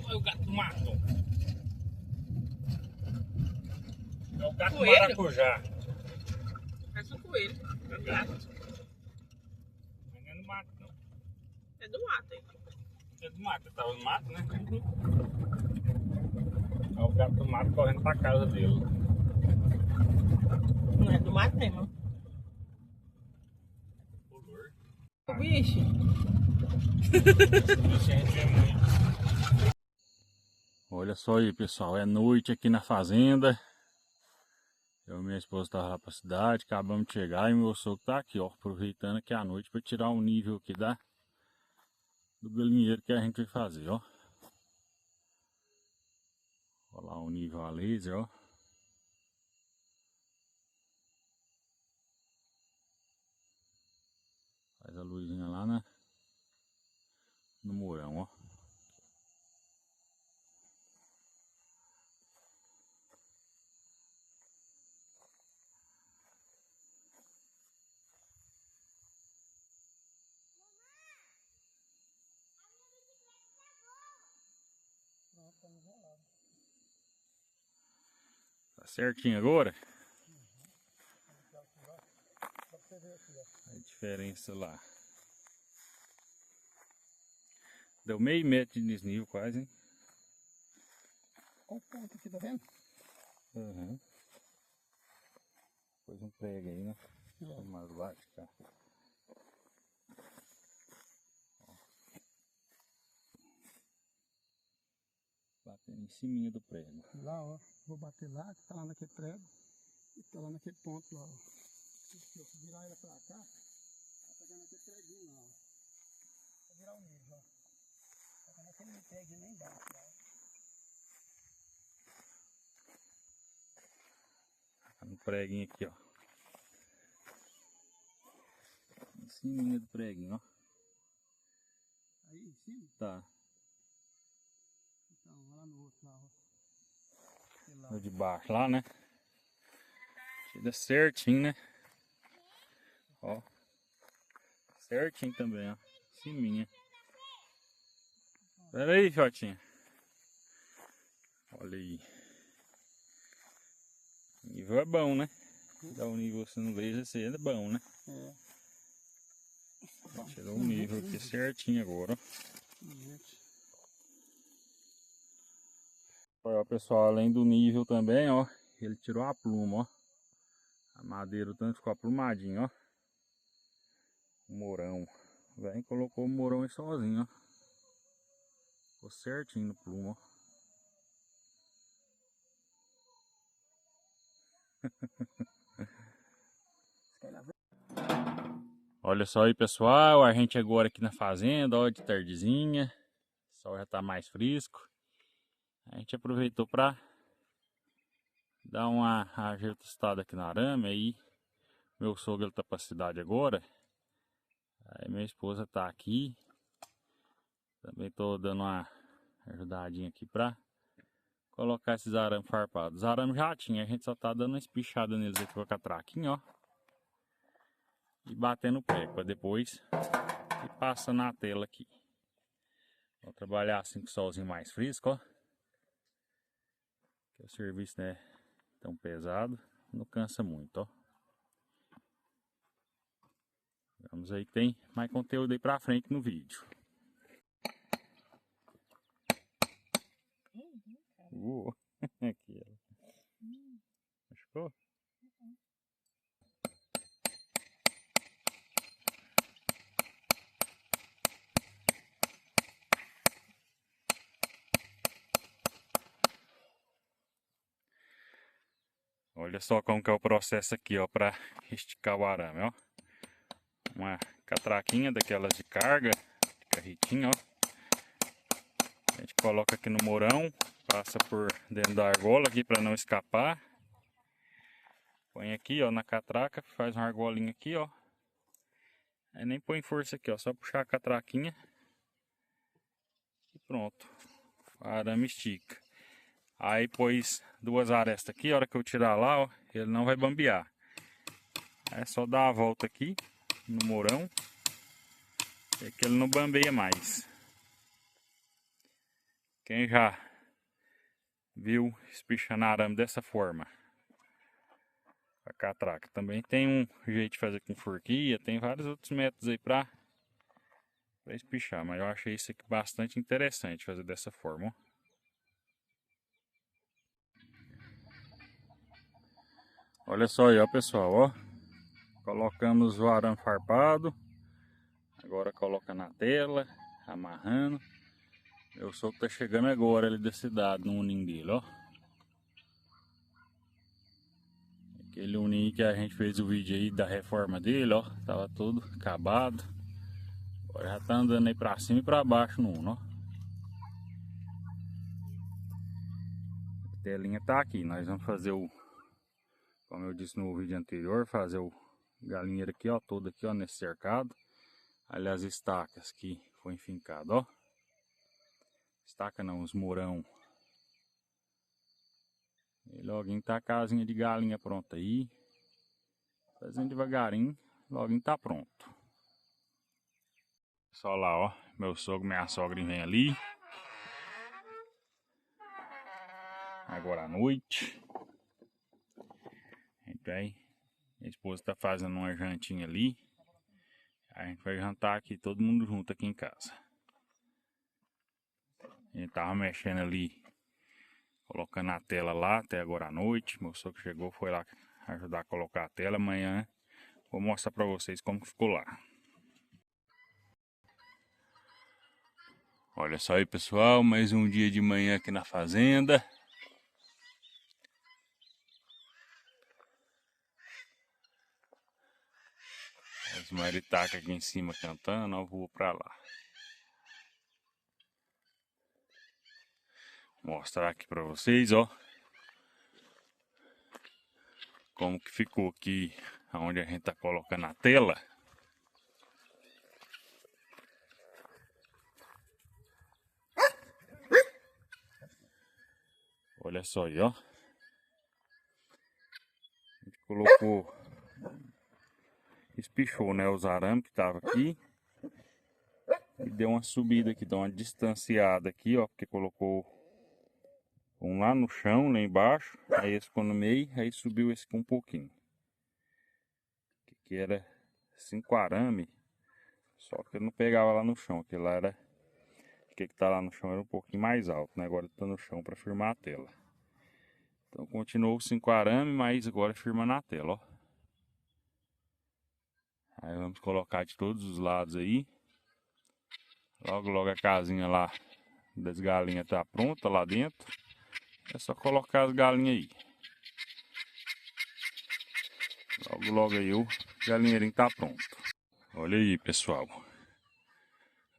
Olha o gato mato. É o gato Coelho? maracujá. Parece um coelho. É do gato. Mas não é no mato, não. É do mato, hein? É do mato, tava no mato, né? É o gato do mato correndo pra casa dele. Não é do mato mesmo. Color. O bicho. Isso a gente vê muito. Olha só aí, pessoal. É noite aqui na fazenda. Eu e minha esposa estavam lá pra cidade. Acabamos de chegar e meu sogro tá aqui, ó. Aproveitando aqui a noite para tirar o nível aqui do galinheiro que a gente vai fazer, ó. Olha lá o nível a laser, ó. Faz a luzinha lá no mourão, ó. Tá certinho agora? A diferença lá. Deu meio metro de desnível quase, hein? Olha o ponto aqui, tá vendo? Uhum. Pôs um prego aí, né? Mais baixo, cara. Batendo em cima do prego. Lá, ó. Vou bater lá, que tá lá naquele prego. E tá lá naquele ponto lá, ó. Se eu virar ela pra cá, vai pegar naquele preguinho lá, ó. Vou virar o nível, ó. Vai pegar naquele preguinho lá embaixo, ó. Tá no preguinho aqui, ó. Em cima do preguinho, ó. Aí em cima? Tá. Então, vai lá no outro lá, ó. Lá. No de baixo lá, né? Tira certinho, né? Ó. Certinho também, ó. Ciminha. Pera aí, fiotinha. Olha aí. O nível é bom, né? Dá um nível assim no laser, assim, é bom, né? É. Tirou o nível aqui certinho agora, ó. Olha, pessoal, além do nível também, ó. Ele tirou a pluma, ó. A madeira, o tanto ficou aplumadinho, ó. O mourão. Vem, colocou o mourão aí sozinho, ó. Ficou certinho no plumo, ó. Olha só aí, pessoal, a gente agora aqui na fazenda, ó, de tardezinha. O sol já tá mais fresco. A gente aproveitou para dar uma ajeitada aqui na arame. Aí meu sogro ele tá pra cidade agora. Aí minha esposa tá aqui. Também tô dando uma ajudadinha aqui pra colocar esses arames farpados. Os arames já tinha, a gente só tá dando uma espichada neles aqui com a catraquinha, ó. E batendo o pé, pra depois ir passando na tela aqui. Vou trabalhar assim com o solzinho mais fresco, ó. Que o serviço não é tão pesado, não cansa muito, ó. Vamos aí, tem mais conteúdo aí pra frente no vídeo. Aqui, ó. Machucou? Olha só como que é o processo aqui, ó, para esticar o arame, ó. Uma catraquinha daquelas de carga, de carretinha, ó. A gente coloca aqui no mourão, passa por dentro da argola aqui para não escapar. Põe aqui, ó, na catraca, faz uma argolinha aqui, ó. Aí nem põe força aqui, ó, só puxar a catraquinha e pronto. O arame estica. Aí pôs duas arestas aqui, a hora que eu tirar lá, ó, ele não vai bambear. É só dar a volta aqui no mourão, é que ele não bambeia mais. Quem já viu espichando arame dessa forma? A catraca também tem um jeito de fazer com forquilha, tem vários outros métodos aí para espichar, mas eu achei isso aqui bastante interessante fazer dessa forma, ó. Olha só aí, ó, pessoal, ó. Colocamos o arame farpado. Agora coloca na tela, amarrando. Meu sogro tá chegando agora ali da cidade, no uninho dele, ó. Aquele uninho que a gente fez o vídeo aí da reforma dele, ó. Tava todo acabado. Agora já tá andando aí pra cima e pra baixo no uno, ó. A telinha tá aqui. Nós vamos fazer o... Como eu disse no vídeo anterior, fazer o galinheiro aqui, ó. Todo aqui, ó, nesse cercado. Aliás, estacas que foi enfincado, ó. Estaca não, os mourão. E logo tá a casinha de galinha pronta aí. Fazendo devagarinho, logo tá pronto. Só lá, ó. Meu sogro e minha sogra vem ali. Agora à noite. A gente vai. Minha esposa tá fazendo uma jantinha ali. A gente vai jantar aqui, todo mundo junto aqui em casa. A gente tava mexendo ali, colocando a tela lá até agora à noite. Meu sogro chegou, foi lá ajudar a colocar a tela. Amanhã vou mostrar pra vocês como ficou lá. Olha só aí, pessoal, mais um dia de manhã aqui na fazenda. As maritacas aqui em cima cantando, eu vou pra lá. Mostrar aqui pra vocês, ó. Como que ficou aqui, onde a gente tá colocando a tela. Olha só aí, ó. A gente colocou, espichou, né, os arames que tava aqui. E deu uma subida aqui, deu uma distanciada aqui, ó. Porque colocou um lá no chão, lá embaixo. Aí esse ficou no meio, aí subiu esse aqui um pouquinho. Que era 5 arame. Só que eu não pegava lá no chão, aquele lá era... O que tá lá no chão era um pouquinho mais alto, né? Agora tá no chão para firmar a tela. Então continuou 5 arame, mas agora firma na tela, ó. Aí vamos colocar de todos os lados aí. Logo, logo a casinha lá das galinhas tá pronta lá dentro. É só colocar as galinhas aí. Logo, logo aí o galinheirinho tá pronto. Olha aí, pessoal.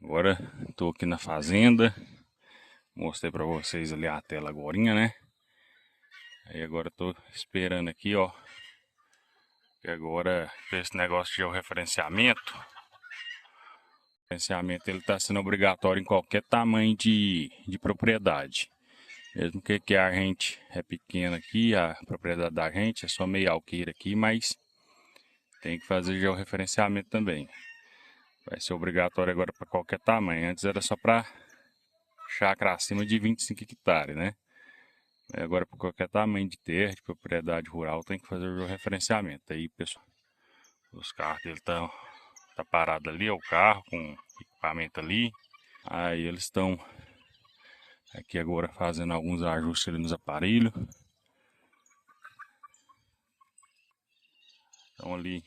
Agora tô aqui na fazenda. Mostrei pra vocês ali a tela agorinha, né? Aí agora tô esperando aqui, ó. Que agora esse negócio de georreferenciamento. O referenciamento ele tá sendo obrigatório em qualquer tamanho de propriedade. Mesmo que a gente é pequena aqui, a propriedade da gente é só meio alqueira aqui, mas tem que fazer georreferenciamento também. Vai ser obrigatório agora para qualquer tamanho. Antes era só para chácara acima de 25 hectares, né? Agora para qualquer tamanho de terra, de propriedade rural, tem que fazer o georreferenciamento. Aí, pessoal, os carros dele tá parado ali, é o carro com equipamento ali. Aí eles estão aqui agora fazendo alguns ajustes ali nos aparelhos. Estão ali,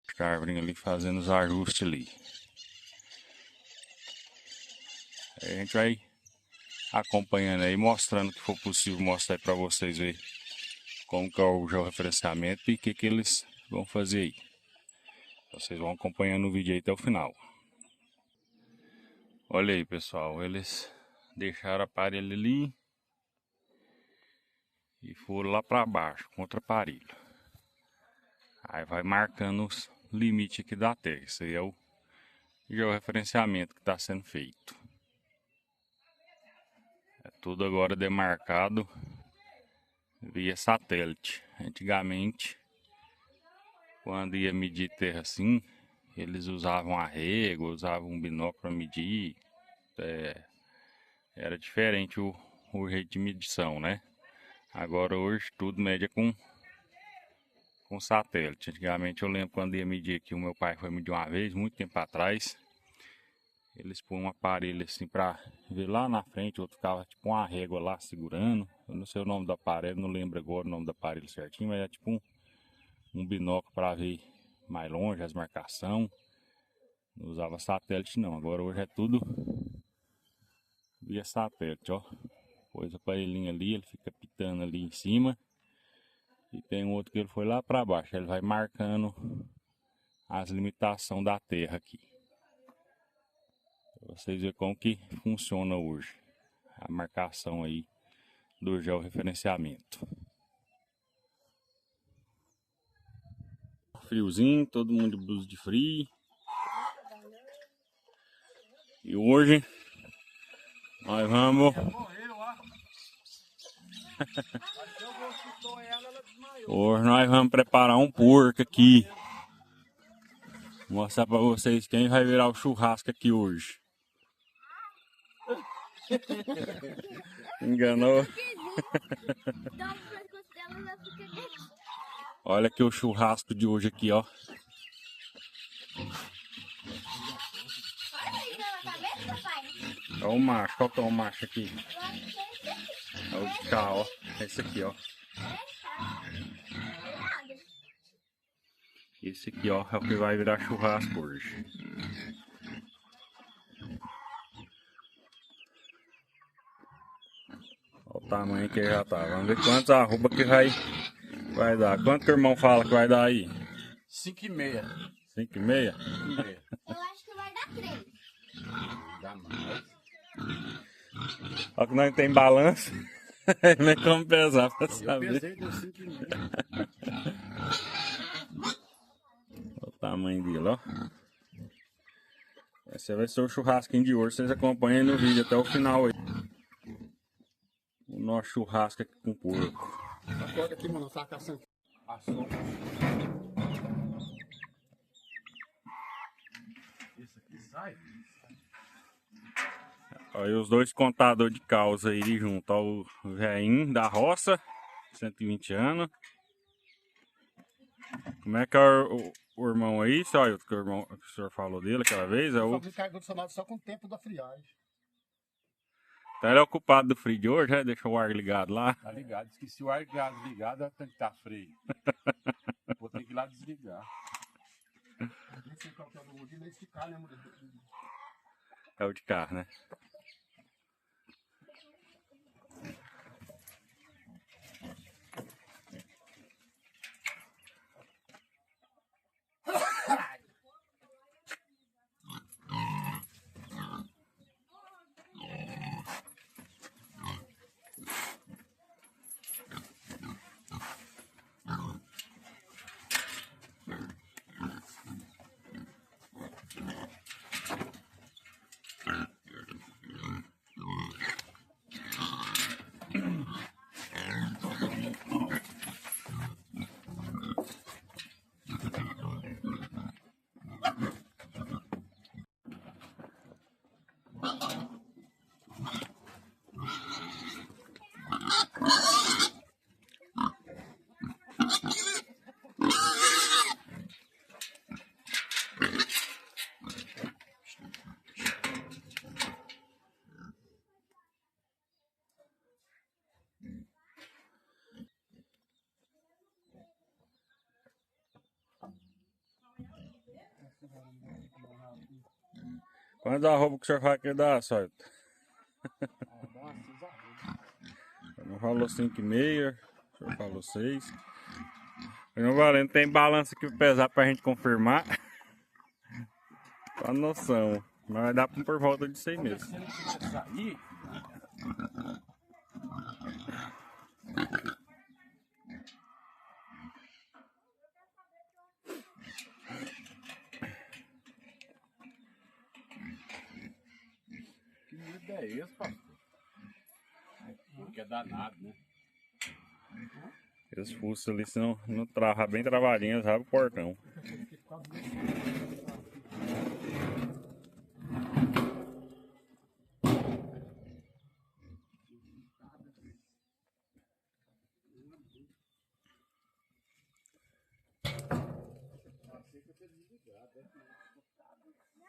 os árvores ali fazendo os ajustes ali. Aí a gente vai acompanhando aí, mostrando o que for possível mostrar aí para vocês ver como que é o georreferenciamento e o que eles vão fazer aí. Vocês vão acompanhando o vídeo aí até o final. Olha aí, pessoal, eles deixaram o aparelho ali e foram lá para baixo com outro aparelho. Aí vai marcando os limites aqui da terra. Isso aí é o georreferenciamento que está sendo feito. É tudo agora demarcado via satélite. Antigamente, quando ia medir terra assim, eles usavam arrego, usavam um binóculo para medir. era diferente o jeito de medição, né? Agora hoje tudo mede com satélite. Antigamente eu lembro quando ia medir aqui, o meu pai foi medir uma vez, muito tempo atrás. Eles põem um aparelho assim pra ver lá na frente, outro ficava tipo uma régua lá segurando. Eu não sei o nome do aparelho, não lembro agora o nome do aparelho certinho, mas é tipo um binóculo para ver mais longe as marcações. Não usava satélite não, agora hoje é tudo via satélite, ó. Pôs o aparelhinho ali, ele fica pitando ali em cima. E tem um outro que ele foi lá para baixo, ele vai marcando as limitações da terra aqui. Pra vocês verem como que funciona hoje a marcação aí do georreferenciamento. Friozinho, todo mundo de blusa de frio. E hoje nós vamos hoje nós vamos preparar um porco aqui. Vou mostrar pra vocês quem vai virar o churrasco aqui hoje. Enganou. Olha aqui o churrasco de hoje aqui, ó. É o macho, qual que é o macho aqui? É o de cá, ó. Esse aqui, ó. Esse aqui, ó, é o que vai virar churrasco hoje. Olha o tamanho que ele já tá. Vamos ver quantos arroba que vai dar. Quanto que o irmão fala que vai dar aí? 5,5. 5,5? 5,5. Eu acho que vai dar 3. Dá mais. Olha que nós não tem balanço. Nem como pesar pra Eu saber. pesei, deu 5,5. Olha o tamanho dele, ó. Esse vai ser o churrasquinho de hoje. Vocês acompanhem no vídeo até o final aí. O nosso churrasco aqui com porco. Acorda aqui, mano, tá caçando. Passou. Esse aqui sai. Aí os dois contadores de causa aí junto. Ó, o velhinho da roça, 120 anos. Como é que é o irmão aí, só que o senhor falou dele aquela vez? É o... Fabricar ar-condicionado só com o tempo da friagem. Então ele é o culpado do frio de hoje, né? Deixou o ar ligado lá. Tá ligado. Esqueci o ar ligado, tem que estar frio. Vou ter que ir lá desligar. Nem sei qual que é o do modelo, esse carro, né, modelo? É o de carro, né? Quantos arroba que o senhor vai querer dar, só? Não falou 5,5, o senhor falou 6. Não valendo, tem balança aqui pra pesar pra gente confirmar. Só noção. Mas vai dar por volta de 6 meses. Se ele quiser sair, que medo é esse, pastor? Porque é danado, né? Esse fuço ali, se não trava bem travadinho, sabe o portão.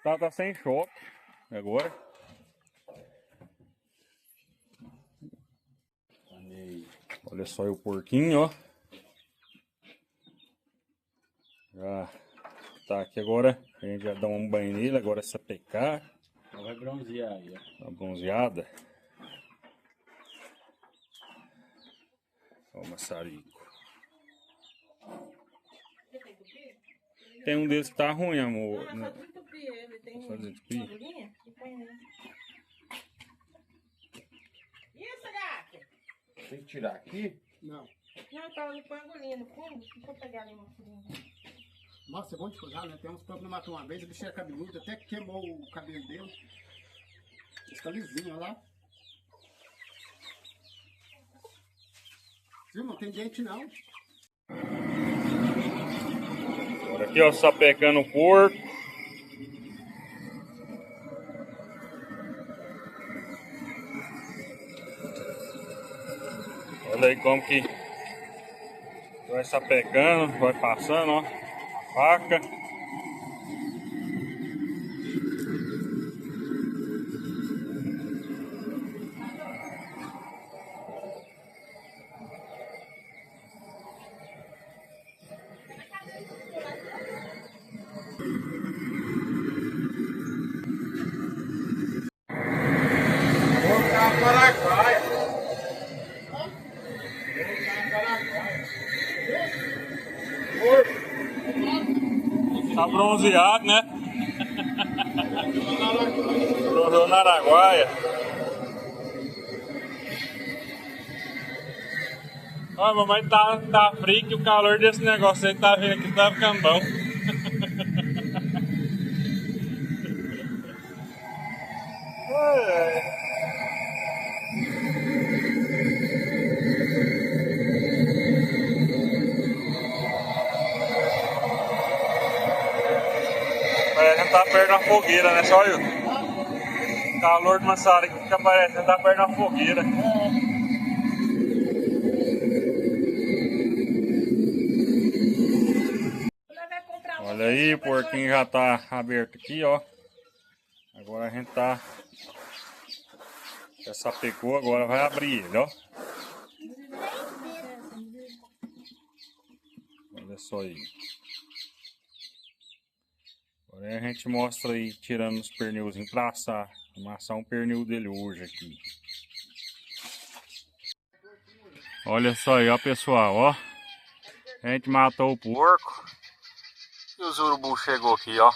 Tá sem choque agora. Olha só aí o porquinho, ó. Já tá aqui agora. A gente já dá um banho nele, agora essa pecar. Vai bronzear aí, ó. Uma bronzeada. Ó o maçarico. Tem um deles que tá ruim, amor. Só desentupir ele, tem Só desentupir? uma agulhinha e põe nele. Isso, gato! Tem que tirar aqui? Não. Não, então ele põe a agulhinha no fundo. Deixa eu pegar ali uma furinha. Nossa, é bom de cuidar, né? Tem uns que me matou uma vez, o bicho era cabeludo, até que queimou o cabelo dele. Fica lisinho, olha lá. Viu? Não tem dente não. Agora aqui, ó, sapecando o porco. Olha aí como que vai sapecando, vai passando, ó, a faca. Tá bronzeado, né? Bronzeou na Araguaia. Ó, mamãe tá frio que o calor desse negócio aí tá vindo aqui, tá ficando bom. Ai, ai. A gente tá perto da fogueira, né? Só eu. O calor de maçarico que fica parecendo tá perto da fogueira. Olha aí, o porquinho já tá aberto aqui, ó. Agora a gente tá... Já sapecou, agora vai abrir ele, ó. Olha só aí. Agora a gente mostra aí, tirando os pernilzinhos pra assar. Amassar um pernil dele hoje aqui. Olha só aí, ó, pessoal, ó. A gente matou o porco. E os urubu chegou aqui, ó.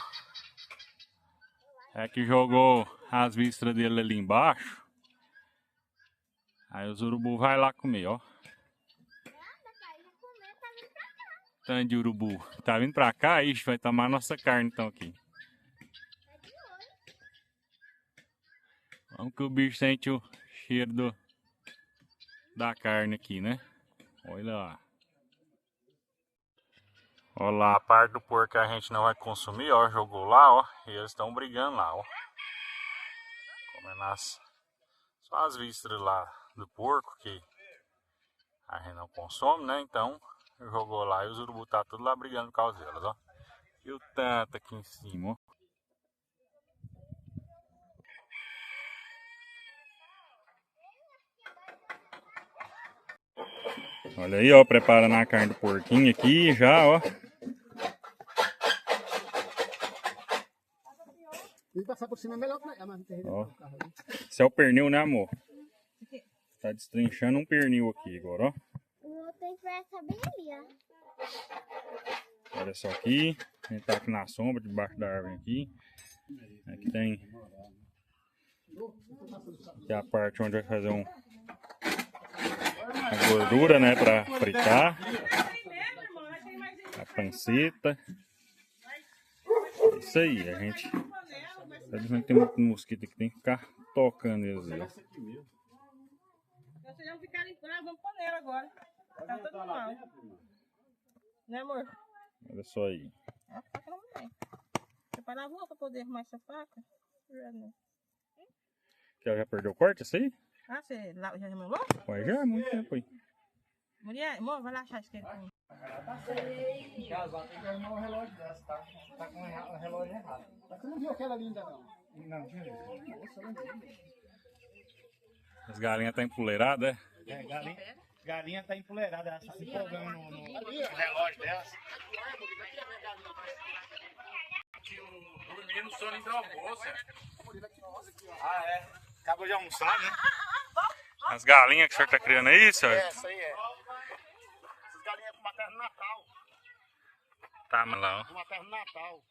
É que jogou as vísceras dele ali embaixo. Aí os urubu vai lá comer, ó. Tanto de urubu. Tá vindo pra cá, ixi, vai tomar nossa carne então aqui. Vamos que o bicho sente o cheiro da carne aqui, né? Olha lá. Olha lá, a parte do porco que a gente não vai consumir, ó. Jogou lá, ó. E eles estão brigando lá, ó. Comendo só as vísceras lá do porco que a gente não consome, né? Então, jogou lá e os urubu tá tudo lá brigando por causa delas, ó. E o tanto aqui em cima, ó. Olha aí, ó, preparando a carne do porquinho aqui já, ó. E passar por cima é melhor que não tem Ó. Esse é o pernil, né, amor? Tá destrinchando um pernil aqui agora, ó. O outro tem pressa bem ali, ó. Olha só aqui. A gente tá aqui na sombra, debaixo da árvore aqui. Aqui tem... Aqui é a parte onde vai fazer a gordura, né, pra fritar. A panceta. É isso aí, a gente... Tem muito mosquito aqui, tem que ficar tocando eles aí, ó. Nós não ficarem bravos, vamos panela agora. Tá tudo mal. Né, amor? Olha só aí. A faca não tem. Preparar a rua pra poder arrumar essa faca? Que ela já perdeu o corte, essa aí? Ah, você já remolou? Ué, já há muito tempo aí. Mulher, amor, vai lá achar esse tempo. Casal tem que arrumar um relógio dessa, tá? Tá com o relógio errado. Mas você não viu aquela linda, não? Não, tinha visto. Nossa, eu não vi. As galinhas estão empoleiradas, é? É, galinha tá empoleirada, ela tá se empolgando no relógio dela. Dormindo sono do almoço. Ah, é? Acabou de almoçar, né? As galinhas que o senhor tá criando aí, senhor? Essa aí é. Essas galinhas com materno Natal. Tá, mas lá, ó. Materno Natal.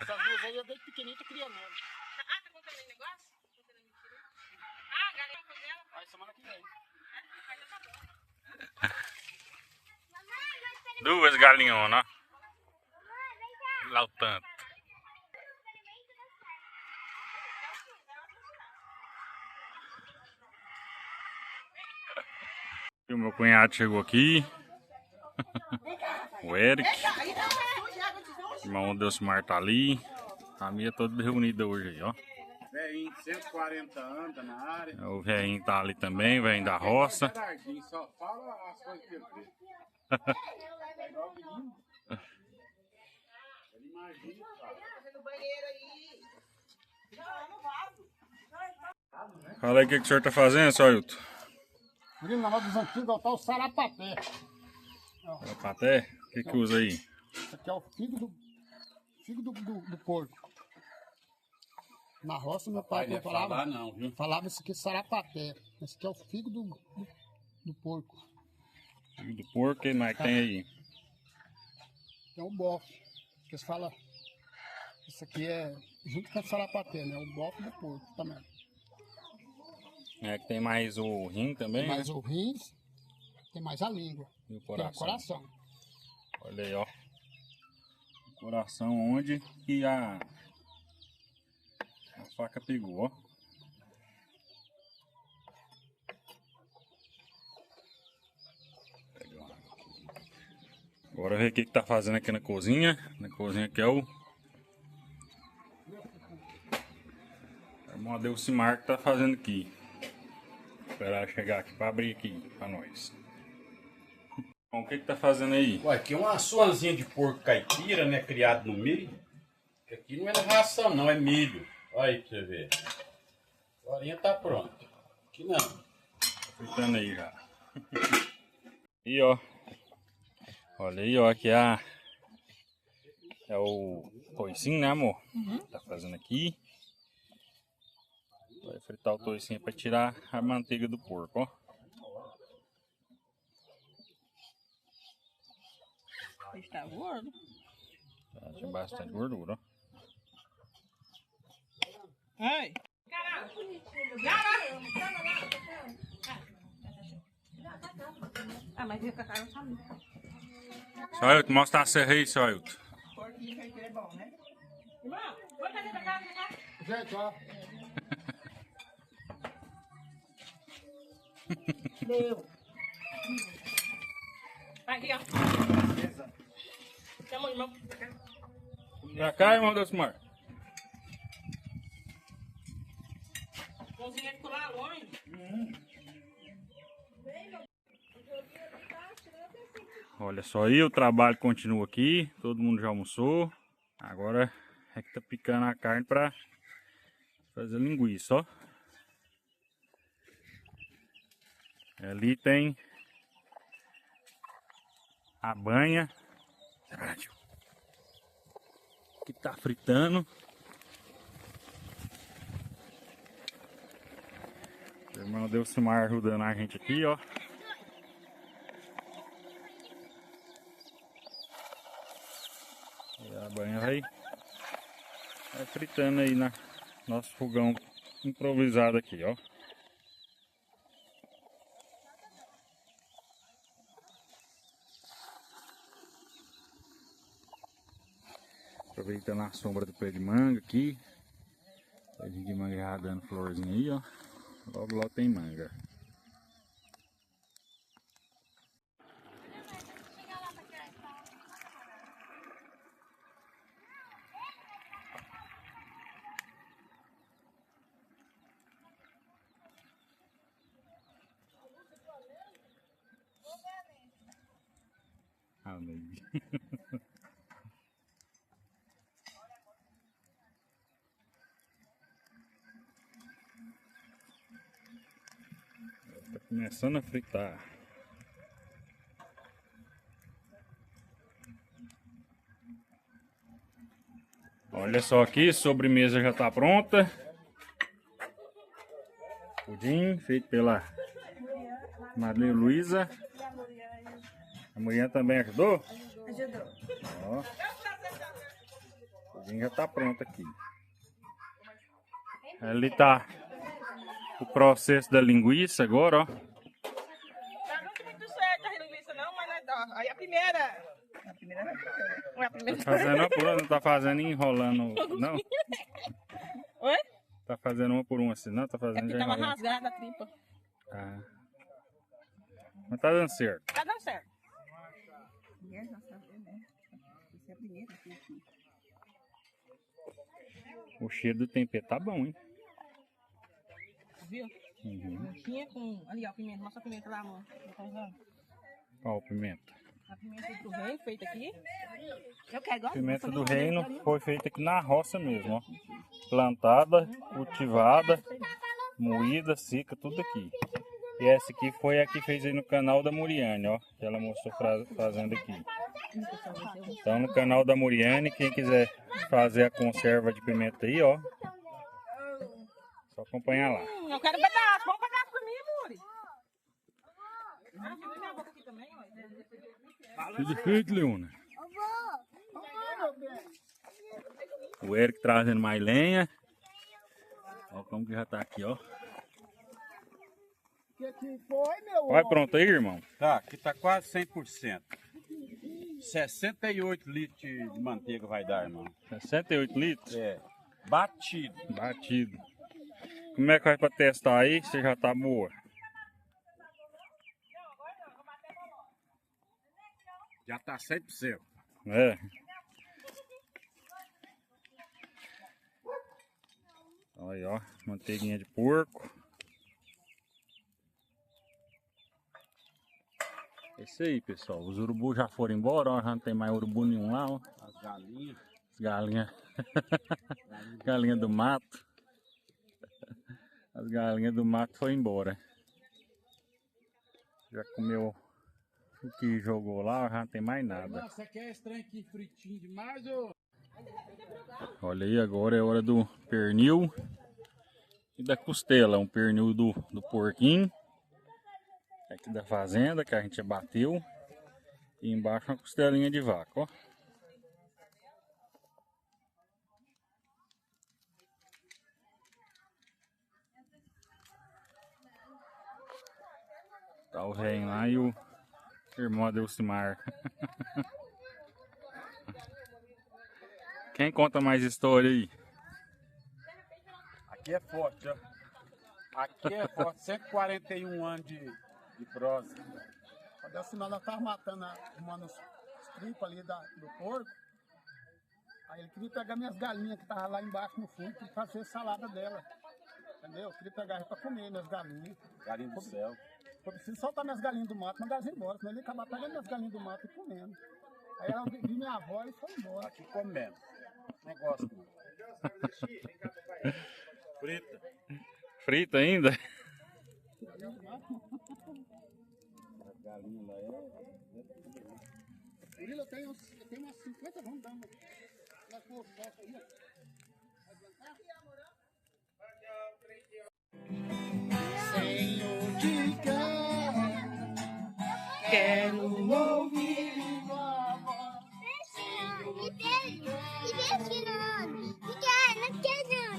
Essas duas aí eu desde pequenininho tô criando mesmo. Ah, tá contando aí negócio? Ah, galinha com dela? Aí semana que vem. Duas galinhonas, ó. Lá o tanto. E o meu cunhado chegou aqui. O Eric. O irmão Delcimar tá ali. A família toda reunida hoje aí, ó. Velhinho, 140 anos, tá na área. O velhinho tá ali também, velhinho da roça. Bernardinho, só fala as coisas que ele vê. É igual o menino. Ele imagina, cara. Fala aí o que o senhor tá fazendo, seu Ailton. Menino, na moda dos antigos, é o tal sarapaté. Paté? O que usa aí? Isso aqui é o figo do porco. Na roça, meu pai Não falava, falar não, viu? falava isso aqui sarapaté. Esse aqui é o figo do porco. Do porco, que mais tem aí? Tem o bofe. Que eles falam, isso aqui é junto com o sarapaté, né? O bofe do porco também. É que tem mais o rim também, Tem mais né? o rins, tem mais a língua. E o Tem o coração. coração. Olha aí, ó. O coração onde que a faca pegou, ó. Agora ver o que tá fazendo aqui na cozinha. Na cozinha que é o irmão Delcimar que tá fazendo aqui. Esperar chegar aqui pra abrir aqui pra nós. Bom, o que tá fazendo aí? Ué, aqui é uma suanzinha de porco caipira, né? Criado no milho. Aqui não é ração, não, é milho. Olha aí pra você ver. A farinha tá pronta. Aqui não. Tá fritando aí já. E ó. Olha aí, ó. Aqui é o toicinho, né, amor? Tá fazendo aqui. Vai fritar o toicinho pra tirar a manteiga do porco, ó. Está gordo. Tá, tem bastante gordura, ó. Ai. Caralho. Ah, mas o cacau não sabe. Seu Ailton, mostra a serra aí, seu Ailton. Porquinho caipira é bom, né? Irmão, vai trazer pra cá, Gente, ó. Deu. Aqui, ó. Chama o irmão. Pra cá, irmão Delcimar. Cozinha ficou lá longe. Olha só aí, o trabalho continua aqui. Todo mundo já almoçou. Agora é que tá picando a carne pra fazer linguiça, ó. Ali tem a banha que tá fritando. O irmão Delcimar ajudando a gente aqui, ó. E a banha vai fritando aí na nosso fogão improvisado aqui, ó. Aproveitando a sombra do pé de manga aqui. Pé de manga já dando florzinha aí, ó. Logo logo tem manga. falando aí. Tá começando a fritar. Olha só aqui, sobremesa já tá pronta. Pudim feito pela Maria Luísa. A mulher também ajudou? Ajudou. Ó. O pudim já tá pronto aqui. Ali tá o processo da linguiça agora, ó. Tá muito certo a linguiça não, mas nós dá. Aí a primeira. A primeira não é a primeira. Tá fazendo uma por uma, não tá fazendo enrolando, não? Oi? Tá fazendo uma por uma assim, não? Tá É fazendo porque já tava enrolando. rasgada a tripa. Ah. Mas tá dando certo. Tá dando certo. O cheiro do tempero tá bom, hein? Viu? Uhum. Tinha com. Ali, ó, pimenta. Mostra a pimenta lá, amor. Tá usando? Ó, o pimenta. A pimenta do reino feita aqui. Eu quero igual. Pimenta do reino foi feita aqui na roça mesmo, ó. Plantada, cultivada, moída, seca, tudo aqui. E essa aqui foi a que fez aí no canal da Muriane, ó. Que ela mostrou fazendo aqui. Então no canal da Muriane, quem quiser fazer a conserva de pimenta aí, ó. Só acompanhar lá. Eu quero um pedaço. Põe um pedaço pra mim, amor. Ah, segura minha boca aqui também, ó. Tudo feito, Leona. O Eric trazendo mais lenha. Ó como que já tá aqui, ó. Que foi, meu Vai homem? pronto aí, irmão? Tá, aqui tá quase 100%. 68 litros de manteiga vai dar, irmão. 68 litros? É, batido. Batido. Como é que vai pra testar aí? Você já tá boa? Já tá 100%. É. Olha, ó, manteiguinha de porco. É isso aí, pessoal. Os urubus já foram embora, ó. Já não tem mais urubu nenhum lá, ó. As galinhas. As galinhas. Galinha do mato. As galinhas do mato foram embora. Já comeu o que jogou lá, já não tem mais nada. Nossa, quer esse trem aqui fritinho demais, ô? Olha aí, agora é hora do pernil e da costela. Um pernil do porquinho, aqui da fazenda, que a gente abateu. E embaixo uma costelinha de vaca, ó. Tá o velho lá e o irmão Adelcimar. Quem conta mais história aí? Aqui é forte, ó. Aqui é forte, 141 anos de prosa. Quando a senhora estava matando, arrumando os tripas ali do porco, aí ele queria pegar minhas galinhas que estavam lá embaixo no fundo e fazer salada dela. Entendeu? Eu queria pegar para comer minhas galinhas. Galinha do céu. Eu preciso soltar minhas galinhas do mato, mandar elas embora, senão ele ia acabar pegando minhas galinhas do mato e comendo. Aí ela viu minha avó e foi embora. Aqui comendo. Negócio. Frita. Frita ainda? As galinhas lá Murilo, eu tenho umas 50 rondando na colchão aí, ó. Senhor de guerra, quero ouvir uma voz. E deixa não. Não quer não.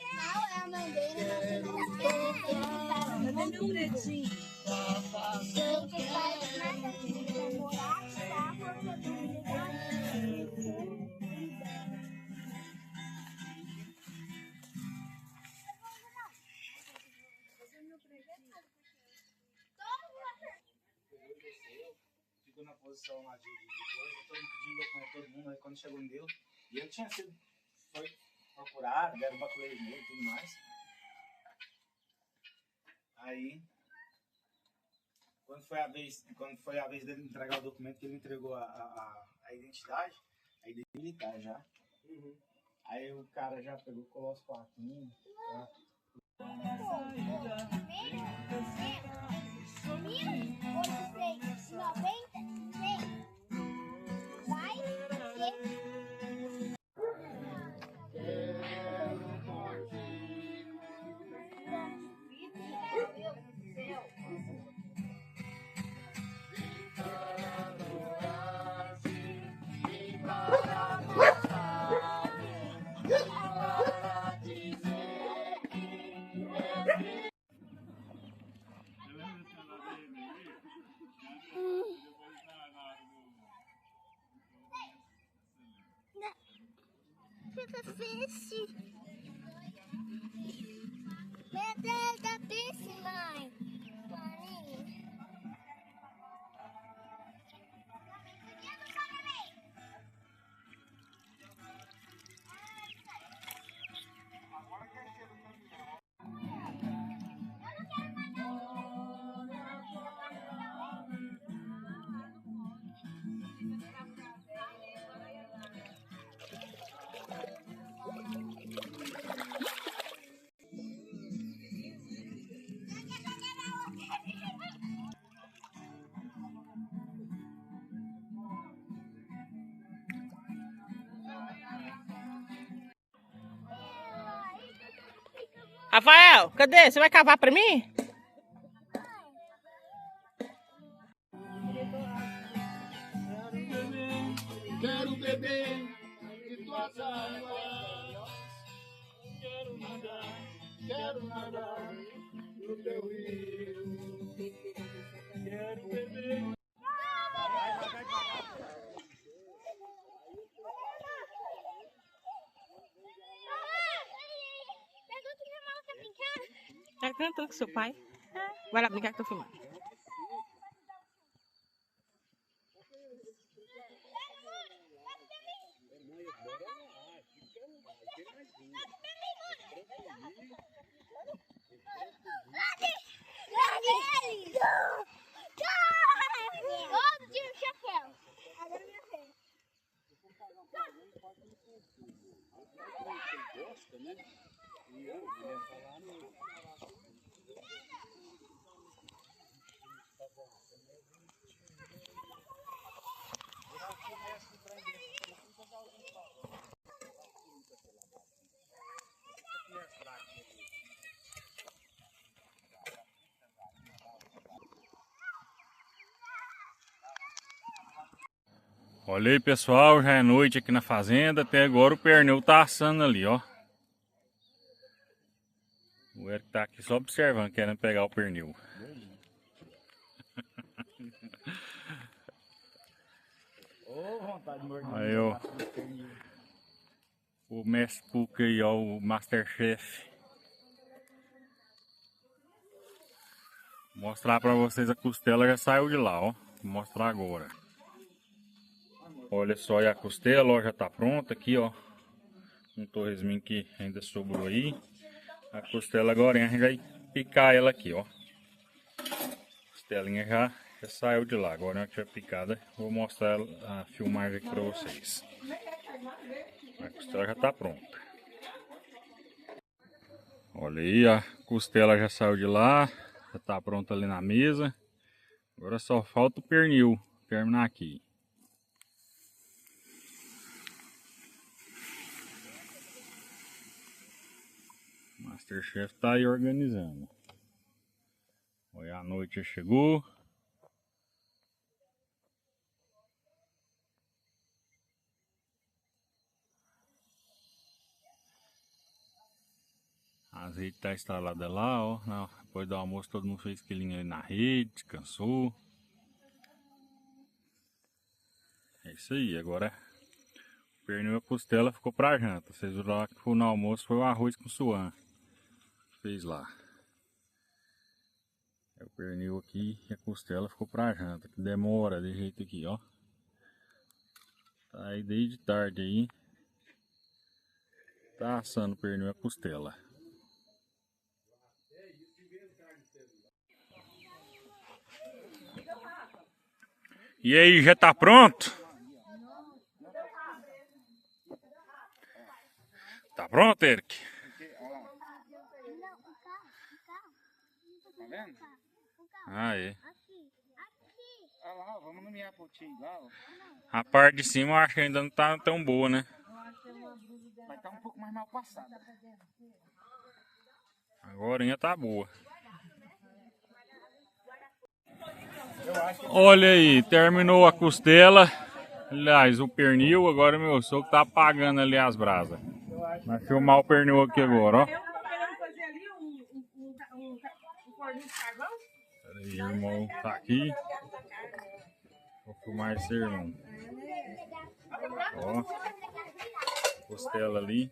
Não, é a mãe dele. Não quer. Eu tenho um pretinho. Eu que faz nada de namorar, Ficou na posição lá de coisa, todo mundo pedindo documento, todo mundo, aí quando chegou em Deus, e ele tinha sido, foi procurado, deram batuleiro nele e tudo mais. Aí, quando foi a vez dele entregar o documento, que ele entregou a identidade, aí ele militar já. Aí o cara já pegou, colou os plaquinhos. Tá? 1896. Vai ser. Peixe. Meu Deus, da peixe, mãe. Rafael, cadê? Você vai cavar pra mim? Quero beber de tuas águas. Quero nadar no teu rio. Quero beber. Tá cantando com seu pai. Vai lá brincar que eu tô filmando. Tira o chapéu. Agora minha vez. Olha aí, pessoal, já é noite aqui na fazenda. Até agora o pernil tá assando ali, ó. O Eric tá aqui só observando, querendo pegar o pernil. Aí, ó. O mestre Puca aí, ó, o Masterchef. Vou mostrar pra vocês, a costela já saiu de lá, ó. Vou mostrar agora. Olha só, e a costela, ó, já tá pronta aqui, ó. Um torresminho que ainda sobrou aí. A costela agora a gente vai picar ela aqui, ó. A costelinha já saiu de lá. Agora a gente vai picada. Vou mostrar a filmagem aqui pra vocês. A costela já tá pronta. Olha aí, a costela já saiu de lá. Já tá pronta ali na mesa. Agora só falta o pernil terminar aqui. O Masterchef tá aí organizando. Olha, a noite já chegou. A rede tá instalada lá, ó. Depois do almoço todo mundo fez quilinho ali na rede, descansou. É isso aí, agora o pernil e a costela ficou pra janta. Vocês viram lá que foi no almoço, foi o arroz com suã. Fez lá. É o pernil aqui e a costela ficou pra janta. Que demora de jeito aqui, ó. Tá aí desde tarde aí. Tá assando o pernil e a costela. E aí, já tá pronto? Tá pronto, Eric? Tá vendo? Aí. Olha lá, vamos nomear pro tio lá, ó. A parte de cima eu acho que ainda não tá tão boa, né? Vai estar um pouco mais mal passada. Agora ainda tá boa. Olha aí, terminou a costela. Aliás, o pernil. Agora meu sogro tá apagando ali as brasas. Vai filmar o pernil aqui agora, ó. Eu tô querendo fazer ali um forninho de carvão. Peraí, o irmão tá aqui. Vou filmar esse irmão. Ó, costela ali.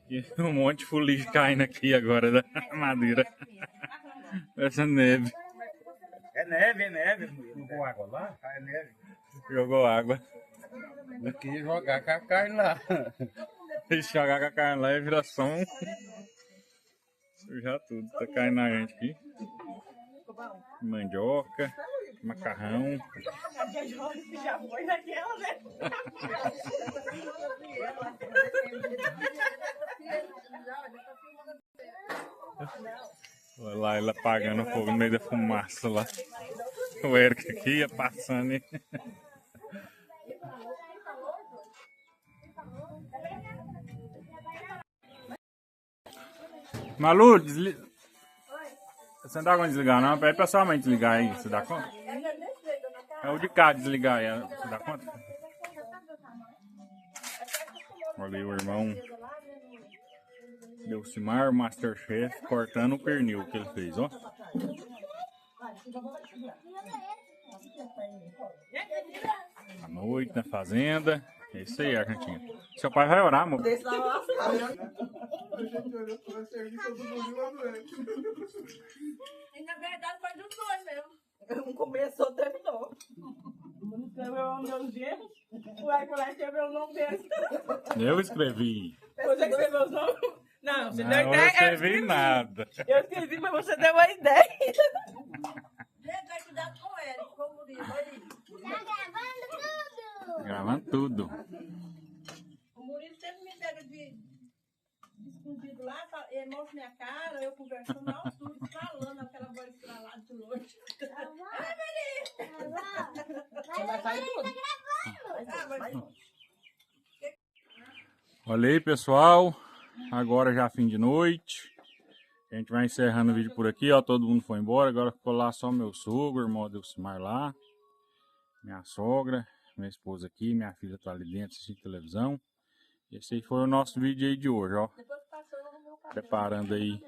E um monte de fuligem caindo aqui agora da madeira. Essa neve. É neve. Jogou água lá? É neve. Jogou água. Aqui jogar com a carne lá. Se jogar com a carne lá e vira som. Sujar tudo. Tá caindo na gente aqui. Mandioca. Macarrão. A gente já foi naquela, né? Olha lá, ele apagando o fogo no meio da fumaça lá. O Eric aqui ia passando. Hein? Malu, desliga. Você não dá conta de desligar, não? Pede pra sua mãe desligar aí, você dá conta? É o de cá desligar aí, você dá conta? Olha aí o irmão Delcimar, o Masterchef, cortando o pernil que ele fez, ó. À noite na fazenda. É isso aí, Argentina. Seu pai vai orar, amor. Desse lá lá. E na verdade foi dos dois mesmo. Um começou, terminou. Um escreveu o nome dos gêmeos. O Hércules escreveu o nome dele. Eu escrevi. Você que escreveu os nomes? Não, você deu Não, a eu ideia. escrevi nada. Eu escrevi, mas você deu a ideia. Gente, vai cuidar com ele, com o Murilo. Olha aí. Tá gravando tudo. Gravando tudo. O Murilo sempre me pega de escondido lá, ele mostra minha cara, eu conversando, não, tudo, falando aquela voz estralada de longe. Vai sair tudo. Olha aí, pessoal. Agora já fim de noite. A gente vai encerrando o vídeo por aqui, ó. Todo mundo foi embora. Agora ficou lá só meu sogro, o irmão Delcimar lá. Minha sogra, minha esposa aqui, minha filha tá ali dentro assistindo televisão. Esse aí foi o nosso vídeo aí de hoje, ó. Depois passou no meu cabelo. Preparando aí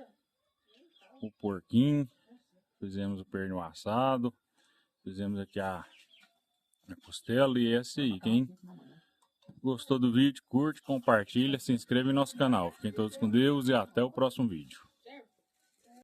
o porquinho. Fizemos o pernil assado. Fizemos aqui a costela e esse aí. Quem gostou do vídeo, curte, compartilha, se inscreve em nosso canal. Fiquem todos com Deus e até o próximo vídeo.